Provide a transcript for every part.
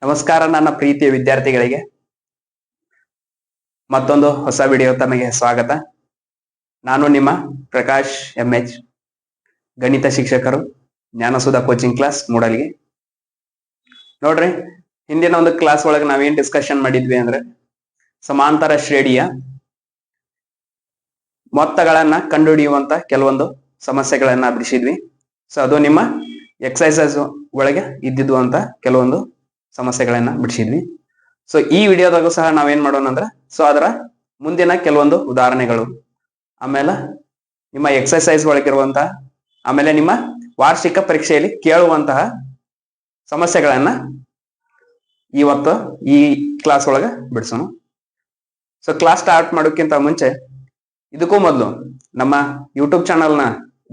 ನಮಸ್ಕಾರ ನನ್ನ ಪ್ರೀತಿಯ ವಿದ್ಯಾರ್ಥಿಗಳಿಗೆ ಮತ್ತೊಂದು ಹೊಸ ವಿಡಿಯೋ ತಮಗೆ ಸ್ವಾಗತ. ನಾನು ನಿಮ್ಮ ಪ್ರಕಾಶ್ MH, ಗಣಿತ ಶಿಕ್ಷಕರು, ಜ್ಞಾನಸುಧಾ ಕೋಚಿಂಗ್ ಕ್ಲಾಸ್ ಮೂಡಲ್ಗಿ. ನೋಡ್ರಿ, ಹಿಂದಿನ ಒಂದು ಕ್ಲಾಸ್ ಒಳಗೆ ನಾವೇನ್ ಡಿಸ್ಕಷನ್ ಮಾಡಿದ್ವಿ ಅಂದ್ರೆ ಸಮಾಂತರ ಶ್ರೇಣಿಯ ಮೊತ್ತಗಳನ್ನ ಕಂಡುಹಿಡಿಯುವಂತ ಕೆಲವೊಂದು ಸಮಸ್ಯೆಗಳನ್ನ ಬಿಡಿಸಿದ್ವಿ. ಸೊ ಅದು ನಿಮ್ಮ ಎಕ್ಸರ್ಸೈಸಸ್ ಒಳಗೆ ಇದ್ದಿದ್ದು ಅಂತ ಕೆಲವೊಂದು ಸಮಸ್ಯೆಗಳನ್ನ ಬಿಡಿಸಿದ್ವಿ. ಸೊ ಈ ವಿಡಿಯೋದಾಗೂ ಸಹ ನಾವೇನ್ ಮಾಡೋಣ ಅಂದ್ರೆ ಸೊ ಅದರ ಮುಂದಿನ ಕೆಲವೊಂದು ಉದಾಹರಣೆಗಳು, ಆಮೇಲೆ ನಿಮ್ಮ ಎಕ್ಸರ್ಸೈಸ್ ಒಳಗಿರುವಂತಹ, ಆಮೇಲೆ ನಿಮ್ಮ ವಾರ್ಷಿಕ ಪರೀಕ್ಷೆಯಲ್ಲಿ ಕೇಳುವಂತಹ ಸಮಸ್ಯೆಗಳನ್ನ ಇವತ್ತು ಈ ಕ್ಲಾಸ್ ಒಳಗೆ ಬಿಡಿಸೋಣ. ಸೊ ಕ್ಲಾಸ್ ಸ್ಟಾರ್ಟ್ ಮಾಡೋಕ್ಕಿಂತ ಮುಂಚೆ ಇದಕ್ಕೂ ಮೊದಲು ನಮ್ಮ ಯೂಟ್ಯೂಬ್ ಚಾನಲ್ನ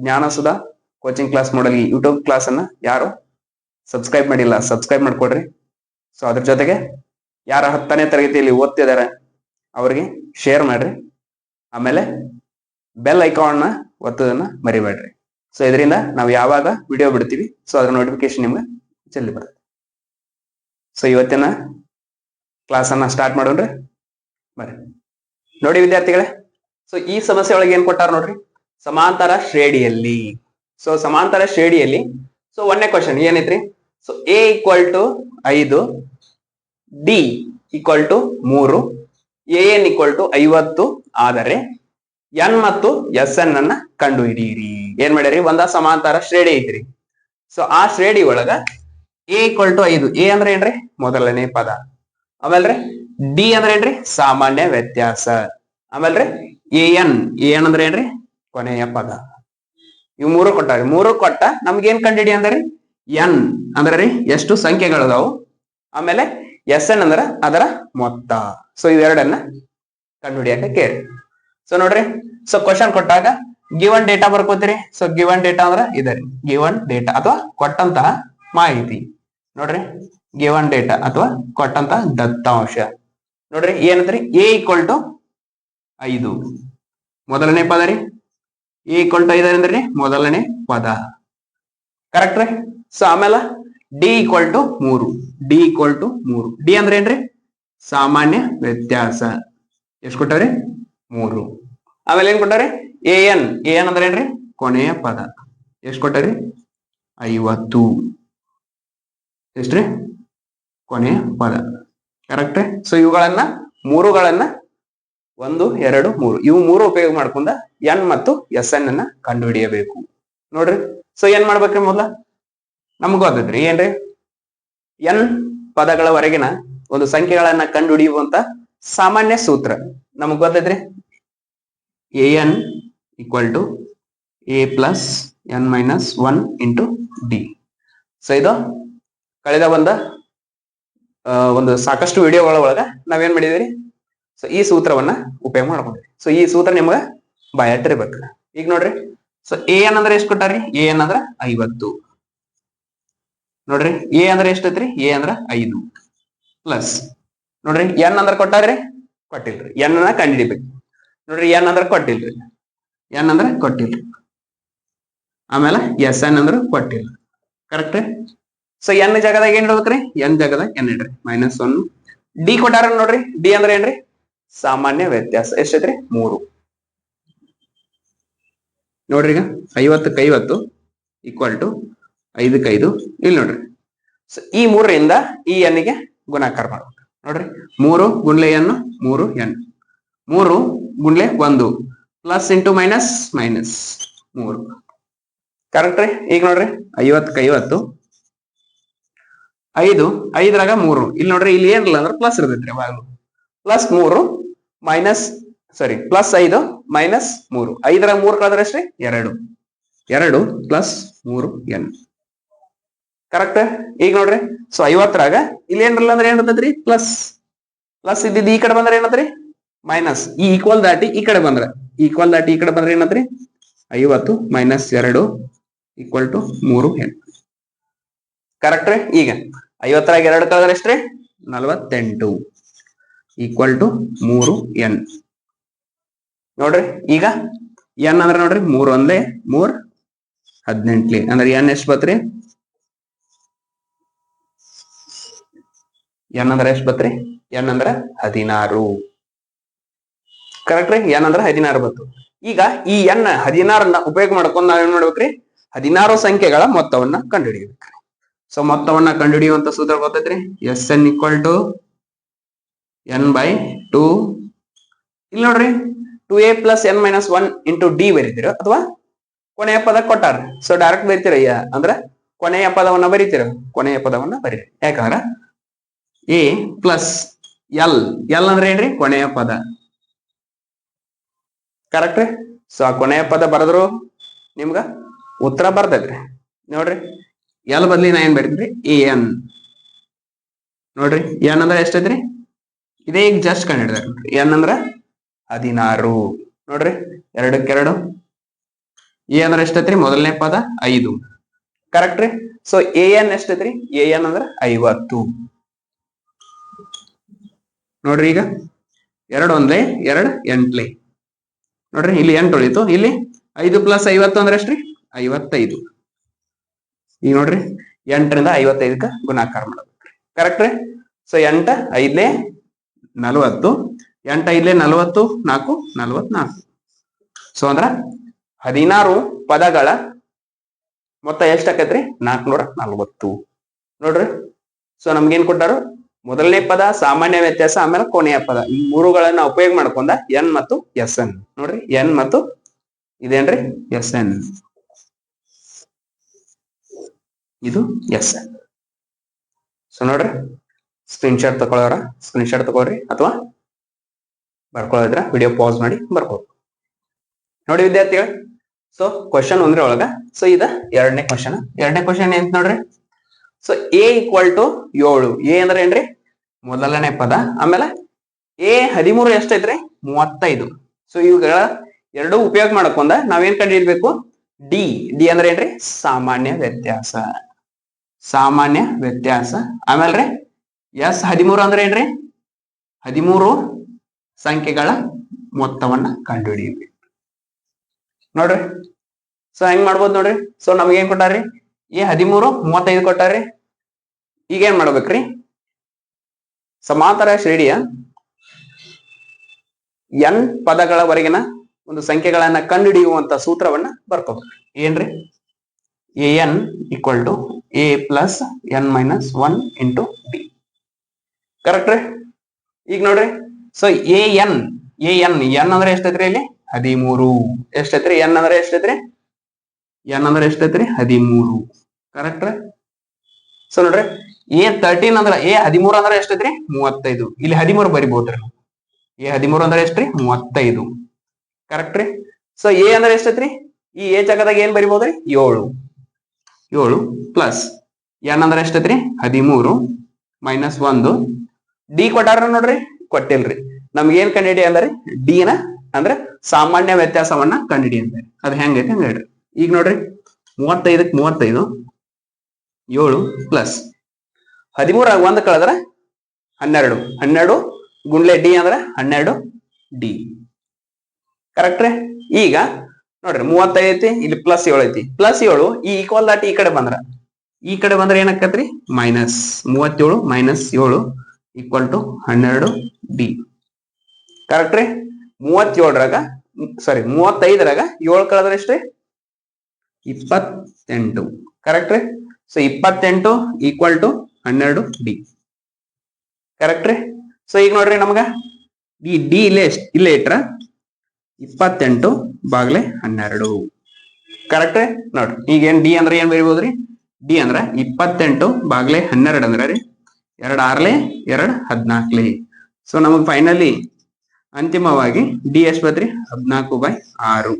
ಜ್ಞಾನಸುಧಾ ಕೋಚಿಂಗ್ ಕ್ಲಾಸ್ ಮಾಡಲ್ಗಿ ಯೂಟ್ಯೂಬ್ ಕ್ಲಾಸ್ ಅನ್ನ ಯಾರು ಸಬ್ಸ್ಕ್ರೈಬ್ ಮಾಡಿಲ್ಲ, ಸಬ್ಸ್ಕ್ರೈಬ್ ಮಾಡ್ಕೊಡ್ರಿ. ಸೊ ಅದ್ರ ಜೊತೆಗೆ ಯಾರ 10ನೇ ತರಗತಿಯಲ್ಲಿ ಓದ್ತಿದ್ದಾರೆ ಅವ್ರಿಗೆ ಶೇರ್ ಮಾಡ್ರಿ, ಆಮೇಲೆ ಬೆಲ್ ಐಕಾನ್ನ ಒತ್ತೋದನ್ನ ಮರಿಬೇಡ್ರಿ. ಸೊ ಇದರಿಂದ ನಾವು ಯಾವಾಗ ವಿಡಿಯೋ ಬಿಡ್ತೀವಿ ಸೊ ಅದ್ರ ನೋಟಿಫಿಕೇಶನ್ ನಿಮ್ಗೆ ಜಲ್ದಿ ಬರುತ್ತೆ. ಸೊ ಇವತ್ತಿನ ಕ್ಲಾಸ್ ಅನ್ನ ಸ್ಟಾರ್ಟ್ ಮಾಡೋಣ್ರಿ. ಬರ್ರಿ ನೋಡಿ ವಿದ್ಯಾರ್ಥಿಗಳೇ, ಸೊ ಈ ಸಮಸ್ಯೆ ಒಳಗೆ ಏನ್ ಕೊಟ್ಟಾರ ನೋಡ್ರಿ, ಸಮಾಂತರ ಶ್ರೇಣಿಯಲ್ಲಿ. ಸೊ ಸಮಾಂತರ ಶ್ರೇಣಿಯಲ್ಲಿ ಸೊ ಒಂದನೇ question ಏನೈತ್ರಿ, so A = 5, D = 3, AN = 50 ಆದರೆ N ಮತ್ತು SN ಅನ್ನ ಕಂಡು ಹಿಡಿಯಿರಿ. ಏನ್ ಮಾಡ್ಯಾರಿ, ಒಂದ ಸಮಾಂತರ ಶ್ರೇಣಿ ಐತ್ರಿ. ಸೊ ಆ ಶ್ರೇಣಿ ಒಳಗ A = 5, A ಅಂದ್ರೆ ಏನ್ರಿ, ಮೊದಲನೇ ಪದ. ಆಮೇಲ್ರಿ D ಅಂದ್ರೆ ಏನ್ರಿ, ಸಾಮಾನ್ಯ ವ್ಯತ್ಯಾಸ. ಆಮೇಲ್ರಿ AN ಅಂದ್ರೆ ಏನ್ರಿ, ಕೊನೆಯ ಪದ. ಇವು ಮೂರು ಕೊಟ್ಟಾರಿ. ಮೂರು ಕೊಟ್ಟ ನಮ್ಗೆ ಏನ್ ಕಂಡು ಹಿಡಿ ಅಂದ್ರಿ, N ಅಂದ್ರೆ ರೀ ಎಷ್ಟು ಸಂಖ್ಯೆಗಳದಾವು, ಆಮೇಲೆ SN ಅಂದ್ರ ಅದರ ಮೊತ್ತ. ಸೊ ಇವೆರಡನ್ನ ಕಂಡು ಹಿಡಿಯಕ ಕೇಳಿ. ಸೊ ನೋಡ್ರಿ, ಸೊ ಕ್ವಶನ್ ಕೊಟ್ಟಾಗ ಗಿವನ್ ಡೇಟಾ ಬರ್ಕೋತೀರಿ. ಸೊ ಗಿವನ್ ಡೇಟಾ ಅಂದ್ರ ಇದರಿ ಗಿವನ್ ಡೇಟಾ ಅಥವಾ ಕೊಟ್ಟಂತಹ ಮಾಹಿತಿ. ನೋಡ್ರಿ, ಗಿವನ್ ಡೇಟಾ ಅಥವಾ ಕೊಟ್ಟಂತಹ ದತ್ತಾಂಶ. ನೋಡ್ರಿ ಏನಂದ್ರಿ, A = 5 ಮೊದಲನೇ ಪದ ರೀ. A = 5 ಅಂದ್ರಿ ಮೊದಲನೇ ಪದ, ಕರೆಕ್ಟ್ ರೀ. ಸೊ ಆಮೇಲೆ D = 3, D = 3. D ಅಂದ್ರೆ ಏನ್ರಿ, ಸಾಮಾನ್ಯ ವ್ಯತ್ಯಾಸ. ಎಷ್ಟು ಕೊಟ್ಟಾರಿ, 3. ಆಮೇಲೆ ಏನ್ ಕೊಟ್ಟಾರಿ, AN ಅಂದ್ರೆ ಏನ್ರಿ, ಕೊನೆಯ ಪದ. ಎಷ್ಟು ಕೊಟ್ಟಾರಿ, 50. ಎಷ್ಟ್ರಿ, ಕೊನೆಯ ಪದ, ಕರೆಕ್ಟ್. ಸೊ ಇವುಗಳನ್ನ ಮೂರುಗಳನ್ನ 1, 2, 3 ಇವು ಮೂರು ಉಪಯೋಗ ಮಾಡ್ಕೊಂಡ N ಮತ್ತು SN ಅನ್ನ ಕಂಡು ಹಿಡಿಯಬೇಕು. ನೋಡ್ರಿ, ಸೊ ಏನ್ ಮಾಡ್ಬೇಕ್ರಿ, ಮೊದಲ ನಮ್ಗೆ ಗೊತ್ತೈತ್ರಿ ಏನ್ರಿ, N ಪದಗಳವರೆಗಿನ ಒಂದು ಸಂಖ್ಯೆಗಳನ್ನ ಕಂಡು ಹಿಡಿಯುವಂತ ಸಾಮಾನ್ಯ ಸೂತ್ರ ನಮಗ್ ಗೊತ್ತೈತ್ರಿ. AN = A + N - 1 × D. So ಇದು ಕಳೆದ ಒಂದು ಸಾಕಷ್ಟು ವಿಡಿಯೋಗಳ ಒಳಗ ನಾವೇನ್ ಮಾಡಿದ್ರಿ, ಸೊ ಈ ಸೂತ್ರವನ್ನ ಉಪಯೋಗ ಮಾಡ್ಕೊಂಡ್ರಿ. ಸೊ ಈ ಸೂತ್ರ ನಿಮ್ಗ ಬಾಯಟ್ಟಿರ್ಬೇಕು. ಈಗ ನೋಡ್ರಿ, ಸೊ AN ಅಂದ್ರೆ ಎಷ್ಟು ಕೊಟ್ಟಾರಿ, AN ಅಂದ್ರ 50. ನೋಡ್ರಿ, A ಅಂದ್ರೆ ಎಷ್ಟೈತ್ರಿ, A ಅಂದ್ರ 5 ಪ್ಲಸ್. ನೋಡ್ರಿ N ಅಂದ್ರ ಕೊಟ್ಟಾರ್ರಿ, ಕೊಟ್ಟಿಲ್ರಿ. N ಅನ್ನ ಕಂಡು ಹಿಡಿಬೇಕು. ನೋಡ್ರಿ N ಅಂದ್ರ ಕೊಟ್ಟಿಲ್ರಿ, N ಅಂದ್ರ ಕೊಟ್ಟಿಲ್ರಿ. ಆಮೇಲೆ SN ಅಂದ್ರ ಕೊಟ್ಟಿಲ್ಲ, ಕರೆಕ್ಟ್. ಸೊ N ಜಾಗದಾಗ ಏನ್ ಇಡ್ಬೇಕ್ರಿ, N ಜಾಗದಾಗ N ಇಡ್ರಿ, -1. D ಕೊಟ್ಟಾರ ನೋಡ್ರಿ, D ಅಂದ್ರೆ ಏನ್ರಿ, ಸಾಮಾನ್ಯ ವ್ಯತ್ಯಾಸ. ಎಷ್ಟೈತ್ರಿ, 3. ನೋಡ್ರಿ, ಈಗ 50ಕ್ಕೆ 50 = 5ಕ್ಕೆ 5. ಇಲ್ಲಿ ನೋಡ್ರಿ, ಸೊ ಈ 3ರಿಂದ ಈ N ಗೆ ಗುಣಾಕಾರ ಮಾಡ್ಬೇಕು. ನೋಡ್ರಿ, 3 × N 3N, 3 × 1 plus into minus minus 3, correct ರೀ. ಈಗ ನೋಡ್ರಿ, 50ಕ್ಕೆ 50 5ರಾಗ 3. ಇಲ್ಲಿ ನೋಡ್ರಿ, ಇಲ್ಲಿ ಏನಿಲ್ಲ ಅಂದ್ರೆ ಪ್ಲಸ್ ಇರ್ತೈತ್ರಿ, +3 ಮೈನಸ್ ಸಾರಿ +5 - 3. 5ರಾಗ 3 ಕಳೆದ್ರೆ ಎಷ್ಟ್ರಿ, 2. 2 + 3N, ಕರೆಕ್ಟ್. ಈಗ ನೋಡ್ರಿ, ಸೊ 50ರಾಗ ಇಲ್ಲಿ ಏನಿಲ್ಲ ಅಂದ್ರೆ ಏನಿರ್ತೈತ್ರಿ, ಪ್ಲಸ್ ಇದ್ದಿದ್ದು ಈ ಕಡೆ ಬಂದ್ರೆ ಏನತ್ರಿ, ಮೈನಸ್. ಈ ಈಕ್ವಲ್ ದಾಟಿ ಈ ಕಡೆ ಬಂದ್ರೆ ಏನತ್ರಿ, 50 - 2 = 3N, ಕರೆಕ್ಟ್ ರೀ. ಈಗ 50ರಾಗ 2 ಕಳೆದ್ರೆ ಎಷ್ಟ್ರಿ, 48. Equal to 3n. ನೋಡ್ರಿ ಈಗ n ಅಂದ್ರೆ ನೋಡ್ರಿ 3 ಒಂದೇ 3 18 ಅಂದ್ರೆ n ಎಷ್ಟು ಬತ್ರಿ? n ಅಂದ್ರೆ ಎಷ್ಟು ಬತ್ರಿ? n ಅಂದ್ರೆ 16. ಕರೆಕ್ಟ್ ರೀ? n ಅಂದ್ರೆ 16 ಬತ್ತು. ಈಗ ಈ n 16ನ್ನ ಉಪಯೋಗ ಮಾಡ್ಕೊಂಡು ನಾವೇನ್ ಮಾಡ್ಬೇಕ್ರಿ? 16 ಸಂಖ್ಯೆಗಳ ಮೊತ್ತವನ್ನ ಕಂಡುಹಿಡಿಯಬೇಕ್ರಿ. ಸೊ ಮೊತ್ತವನ್ನ ಕಂಡುಹಿಡಿಯುವಂತ ಸೂತ್ರ ಗೊತ್ತೈತ್ರಿ? Sn equal to n/2. ಇಲ್ಲಿ ನೋಡ್ರಿ 2a plus n minus 1 into d ಬರೀತೀರ ಅಥವಾ ಕೊನೆಯ ಪದ ಕೊಟ್ಟಾರ, ಸೊ ಡೈರೆಕ್ಟ್ ಬರೀತೀರ ಅಂದ್ರೆ ಕೊನೆಯ ಪದವನ್ನ ಬರೀತೀರ, ಕೊನೆಯ ಪದವನ್ನ ಬರೀರಿ. ಯಾಕಂದ್ರ a ಪ್ಲಸ್ ಎಲ್, ಎಲ್ ಅಂದ್ರೆ ಏನ್ರಿ? ಕೊನೆಯ ಪದ. ಕರೆಕ್ಟ್ ರೀ? ಸೊ ಆ ಕೊನೆಯ ಪದ ಬರೆದ್ರು ನಿಮ್ಗ ಉತ್ತರ ಬರ್ತೈತ್ರಿ. ನೋಡ್ರಿ ಎಲ್ ಬದ್ಲಿ ನಾ ಏನ್ ಬರೀತೀರಿ? an. ನೋಡ್ರಿ n ಅಂದ್ರೆ ಎಷ್ಟೈತ್ರಿ? ಇದೇ ಈಗ ಜಸ್ಟ್ ಕಂಡು ಹಿಡಿದ್ರಿ. n ಅಂದ್ರ 16. ನೋಡ್ರಿ 2 ಎ ಅಂದ್ರೆ ಎಷ್ಟೈತ್ರಿ? ಮೊದಲನೇ ಪದ 5. ಕರೆಕ್ಟ್ ರೀ? ಸೊ an ಎಷ್ಟೈತ್ರಿ? an ಅಂದ್ರ 50. ನೋಡ್ರಿ ಈಗ 2 ಒಂದೇ 2 ಎಂಟ್ಲೆ. ನೋಡ್ರಿ ಇಲ್ಲಿ 8 ಉಳಿತು, ಇಲ್ಲಿ 5 ಪ್ಲಸ್ 50 ಅಂದ್ರೆ ಎಷ್ಟ್ರಿ? 55. ಈಗ ನೋಡ್ರಿ 8ರಿಂದ 55ಕ್ಕ ಗುಣಾಕಾರ ಮಾಡಬೇಕ್ರಿ. ಕರೆಕ್ಟ್ ರೀ? ಸೊ 8 5 40, 8 5 40, 4 44. ಸೊ ಅಂದ್ರ 16 ಪದಗಳ ಮೊತ್ತ ಎಷ್ಟಾಕೈತ್ರಿ? 440. ನೋಡ್ರಿ ಸೊ ನಮ್ಗೇನ್ ಕೊಟ್ಟಾರು? ಮೊದಲನೇ ಪದ, ಸಾಮಾನ್ಯ ವ್ಯತ್ಯಾಸ, ಆಮೇಲೆ ಕೊನೆಯ ಪದ, ಈ ಮೂರುಗಳನ್ನ ಉಪಯೋಗ ಮಾಡ್ಕೊಂಡ n ಮತ್ತು Sn. ನೋಡ್ರಿ n ಮತ್ತು ಇದೇನ್ರಿ? Sn. ಇದು Sn. ಸೊ ನೋಡ್ರಿ ಸ್ಕ್ರೀನ್ ಶಾಟ್ ತಗೊಳ್ಳೋರ ಸ್ಕ್ರೀನ್ ಶಾಟ್ ತಗೊಳ್ರಿ, ಅಥವಾ ಬರ್ಕೊಳ್ಳೋದ್ರ ವಿಡಿಯೋ ಪಾಸ್ ಮಾಡಿ ಬರ್ಕೋದು. ನೋಡಿ ವಿದ್ಯಾರ್ಥಿಗಳು, ಸೊ ಕ್ವಶನ್ ಒಂದ್ರ ಒಳಗ, ಸೊ ಇದ ಎರಡನೇ ಕ್ವಶನ್ ಏನ್ ನೋಡ್ರಿ? So a equal to 7. a ಅಂದ್ರೆ ಏನ್ರಿ? ಮೊದಲನೇ ಪದ. ಆಮೇಲೆ a 13 ಎಷ್ಟೈತ್ರಿ? 35. ಸೊ ಇವುಗಳ ಎರಡು ಉಪಯೋಗ ಮಾಡ್ಕೊಂಡ ನಾವೇನ್ ಕಂಡು ಹಿಡಿಬೇಕು? ಡಿ. ಡಿ ಅಂದ್ರೆ ಏನ್ರಿ? ಸಾಮಾನ್ಯ ವ್ಯತ್ಯಾಸ. ಸಾಮಾನ್ಯ ವ್ಯತ್ಯಾಸ. ಆಮೇಲೆ ಎಸ್ 13 ಅಂದ್ರೆ ಏನ್ರಿ? 13 ಸಂಖ್ಯೆಗಳ ಮೊತ್ತವನ್ನ ಕಂಡು ಹಿಡಿಯಬೇಕು. ನೋಡ್ರಿ ಸೊ ಹೆಂಗ್ ಮಾಡ್ಬೋದು ನೋಡ್ರಿ. ಸೊ ನಮ್ಗೆ ಏನ್ ಕೊಟ್ಟಾರ್ರಿ? a 13 35 ಕೊಟ್ಟಾರ್ರಿ. ಈಗ ಏನ್ ಮಾಡ್ಬೇಕ್ರಿ? ಸಮಾಂತರ ಶ್ರೇಣಿಯ n ಪದಗಳವರೆಗಿನ ಒಂದು ಸಂಖ್ಯೆಗಳನ್ನ ಕಂಡುಹಿಡಿಯುವಂತ ಸೂತ್ರವನ್ನ ಬರ್ಕೋಬೇಕು. ಏನ್ರಿ? an equal to a plus n minus 1 into d. Correct ರೀ? ಈಗ ನೋಡ್ರಿ ಸೊ an ಅಂದ್ರೆ ಎಷ್ಟೈತ್ರಿ? ಇಲ್ಲಿ 13. ಎಷ್ಟೈತ್ರಿ? n ಅಂದ್ರೆ ಎಷ್ಟೈತ್ರಿ? n ಅಂದ್ರೆ ಎಷ್ಟೈತ್ರಿ? 13. ಕರೆಕ್ಟ್ ರೀ? ಸೊ ನೋಡ್ರಿ a 13 ಅಂದ್ರೆ a 13 ಅಂದ್ರೆ ಎಷ್ಟೈತ್ರಿ? 35. ಇಲ್ಲಿ 13 ಬರಿಬಹುದ್ರಿ. a 13 ಅಂದ್ರೆ ಎಷ್ಟ್ರಿ? 35. ಕರೆಕ್ಟ್ ರೀ? ಸೊ a ಅಂದ್ರೆ ಎಷ್ಟೈತ್ರಿ? ಈ a ಜಾಗದಾಗ ಏನ್ ಬರಿಬಹುದ್ರಿ? 7 ಪ್ಲಸ್ n ಅಂದ್ರೆ ಎಷ್ಟೈತ್ರಿ? 13 ಮೈನಸ್ 1. ಡಿ ಕೊಟ್ಟಾರ ನೋಡ್ರಿ? ಕೊಟ್ಟಿಲ್ರಿ. ನಮ್ಗೆ ಏನ್ ಕಂಡಿಡಿ ಅಂದ್ರೆ ಡಿ ನ ಅಂದ್ರೆ ಸಾಮಾನ್ಯ ವ್ಯತ್ಯಾಸವನ್ನ ಕಂಡಿಡಿ ಅಂತ. ಅದ್ ಹೆಂಗೈತಿ ಹಂಗ ಹೇಳ್ರಿ. ಈಗ ನೋಡ್ರಿ 35ಕ್ಕೆ 35, 7 ಪ್ಲಸ್ 13 1 ಕಳೆದ್ರ 12. 12 ಗುಂಡ್ಲೆ ಡಿ ಅಂದ್ರೆ 12 ಡಿ. ಕರೆಕ್ಟ್ ರೀ? ಈಗ ನೋಡ್ರಿ 35 ಐತಿ, ಇಲ್ಲಿ ಪ್ಲಸ್ 7 ಐತಿ. ಪ್ಲಸ್ 7 ಈ ಈಕ್ವಲ್ ದಾಟಿ ಈ ಕಡೆ ಬಂದ್ರ ಏನಾಕತ್ರಿ? Minus 37 minus 7 equal to 12 d. Correct ರೀ? 35ರಾಗ 7 ಕಳೆದ್ರೆ ಎಷ್ಟ್ರಿ? 28. ಕರೆಕ್ಟ್ ರೀ? So 28 equal to 12 d. Correct ರೀ? ಸೊ ಈಗ ನೋಡ್ರಿ ನಮಗ ಈ ಡಿ ಇಲ್ಲೇ ಇಟ್ರ 28 ಬಾಗ್ಲೆ 12. ಕರೆಕ್ಟ್ ರೀ? ನೋಡ್ರಿ ಈಗ ಏನ್ ಡಿ ಅಂದ್ರೆ ಏನ್ ಬರಿಬಹುದ್ರಿ? ಡಿ ಅಂದ್ರ 28 ಬಾಗ್ಲೆ 12 ಅಂದ್ರ ರೀ 2 6 2 14. ಸೊ ನಮಗ್ ಫೈನಲಿ ಅಂತಿಮವಾಗಿ ಡಿ ಎಷ್ಟ್ ಬತ್ರಿ? 14/6.